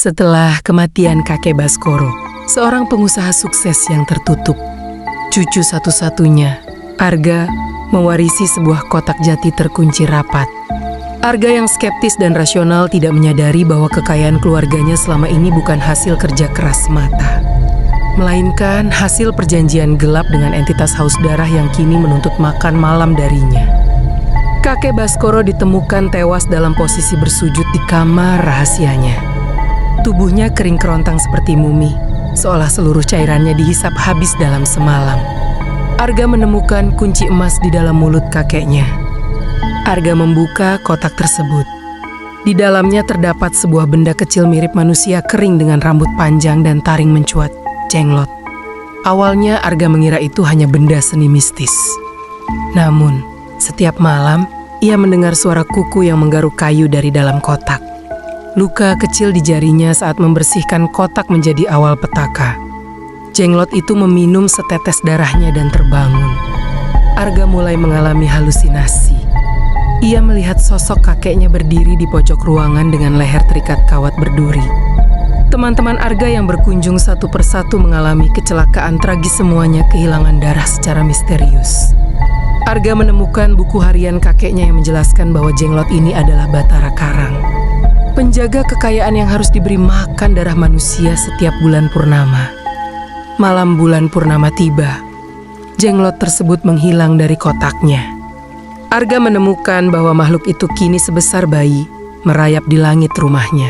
Setelah kematian kakek Baskoro, seorang pengusaha sukses yang tertutup, cucu satu-satunya, Arga, mewarisi sebuah kotak jati terkunci rapat. Arga yang skeptis dan rasional tidak menyadari bahwa kekayaan keluarganya selama ini bukan hasil kerja keras semata, melainkan hasil perjanjian gelap dengan entitas haus darah yang kini menuntut makan malam darinya. Kakek Baskoro ditemukan tewas dalam posisi bersujud di kamar rahasianya. Tubuhnya kering kerontang seperti mumi, seolah seluruh cairannya dihisap habis dalam semalam. Arga menemukan kunci emas di dalam mulut kakeknya. Arga membuka kotak tersebut. Di dalamnya terdapat sebuah benda kecil mirip manusia kering dengan rambut panjang dan taring mencuat, jenglot. Awalnya Arga mengira itu hanya benda seni mistis. Namun, setiap malam ia mendengar suara kuku yang menggaruk kayu dari dalam kotak. Luka kecil di jarinya saat membersihkan kotak menjadi awal petaka. Jenglot itu meminum setetes darahnya dan terbangun. Arga mulai mengalami halusinasi. Ia melihat sosok kakeknya berdiri di pojok ruangan dengan leher terikat kawat berduri. Teman-teman Arga yang berkunjung satu persatu mengalami kecelakaan tragis, semuanya kehilangan darah secara misterius. Arga menemukan buku harian kakeknya yang menjelaskan bahwa jenglot ini adalah Batara Karang, penjaga kekayaan yang harus diberi makan darah manusia setiap bulan purnama. Malam bulan purnama tiba, jenglot tersebut menghilang dari kotaknya. Arga menemukan bahwa makhluk itu kini sebesar bayi, merayap di langit rumahnya.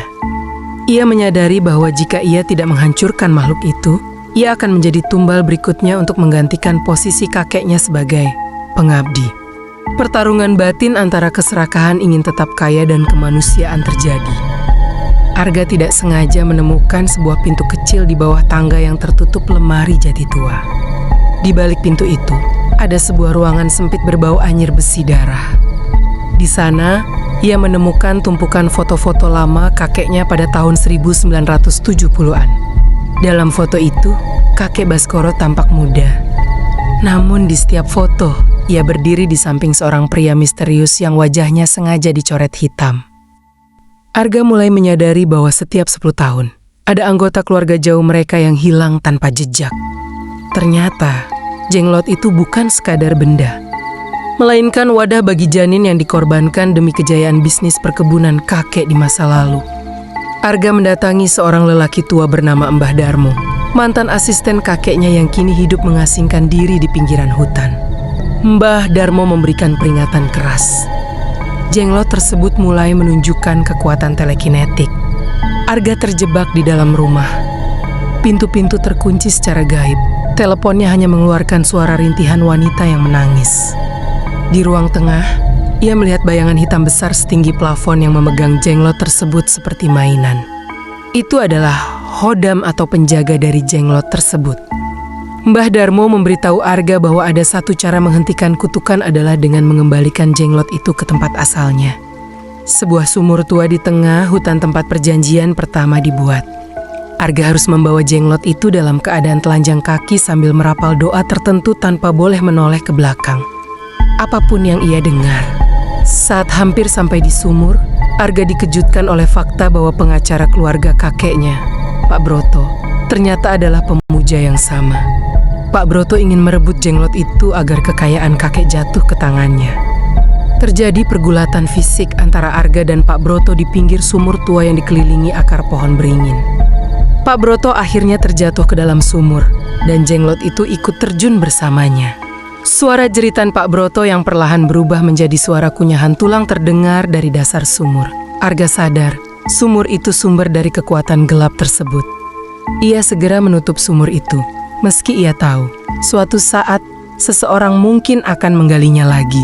Ia menyadari bahwa jika ia tidak menghancurkan makhluk itu, ia akan menjadi tumbal berikutnya untuk menggantikan posisi kakeknya sebagai pengabdi. Pertarungan batin antara keserakahan ingin tetap kaya dan kemanusiaan terjadi. Arga tidak sengaja menemukan sebuah pintu kecil di bawah tangga yang tertutup lemari jati tua. Di balik pintu itu, ada sebuah ruangan sempit berbau anyir besi darah. Di sana, ia menemukan tumpukan foto-foto lama kakeknya pada tahun 1970-an. Dalam foto itu, kakek Baskoro tampak muda. Namun di setiap foto, ia berdiri di samping seorang pria misterius yang wajahnya sengaja dicoret hitam. Arga mulai menyadari bahwa setiap 10 tahun, ada anggota keluarga jauh mereka yang hilang tanpa jejak. Ternyata, jenglot itu bukan sekadar benda, melainkan wadah bagi janin yang dikorbankan demi kejayaan bisnis perkebunan kakek di masa lalu. Arga mendatangi seorang lelaki tua bernama Mbah Darmo, mantan asisten kakeknya yang kini hidup mengasingkan diri di pinggiran hutan. Mbah Darmo memberikan peringatan keras. Jenglot tersebut mulai menunjukkan kekuatan telekinetik. Arga terjebak di dalam rumah. Pintu-pintu terkunci secara gaib. Teleponnya hanya mengeluarkan suara rintihan wanita yang menangis. Di ruang tengah, ia melihat bayangan hitam besar setinggi plafon yang memegang jenglot tersebut seperti mainan. Itu adalah Hodam atau penjaga dari jenglot tersebut. Mbah Darmo memberitahu Arga bahwa ada satu cara menghentikan kutukan adalah dengan mengembalikan jenglot itu ke tempat asalnya. Sebuah sumur tua di tengah hutan tempat perjanjian pertama dibuat. Arga harus membawa jenglot itu dalam keadaan telanjang kaki sambil merapal doa tertentu tanpa boleh menoleh ke belakang. Apapun yang ia dengar. Saat hampir sampai di sumur, Arga dikejutkan oleh fakta bahwa pengacara keluarga kakeknya, Pak Broto, ternyata adalah pemuja yang sama. Pak Broto ingin merebut jenglot itu agar kekayaan kakek jatuh ke tangannya. Terjadi pergulatan fisik antara Arga dan Pak Broto di pinggir sumur tua yang dikelilingi akar pohon beringin. Pak Broto akhirnya terjatuh ke dalam sumur, dan jenglot itu ikut terjun bersamanya. Suara jeritan Pak Broto yang perlahan berubah menjadi suara kunyahan tulang terdengar dari dasar sumur. Arga sadar, sumur itu sumber dari kekuatan gelap tersebut. Ia segera menutup sumur itu. Meski ia tahu, suatu saat seseorang mungkin akan menggalinya lagi.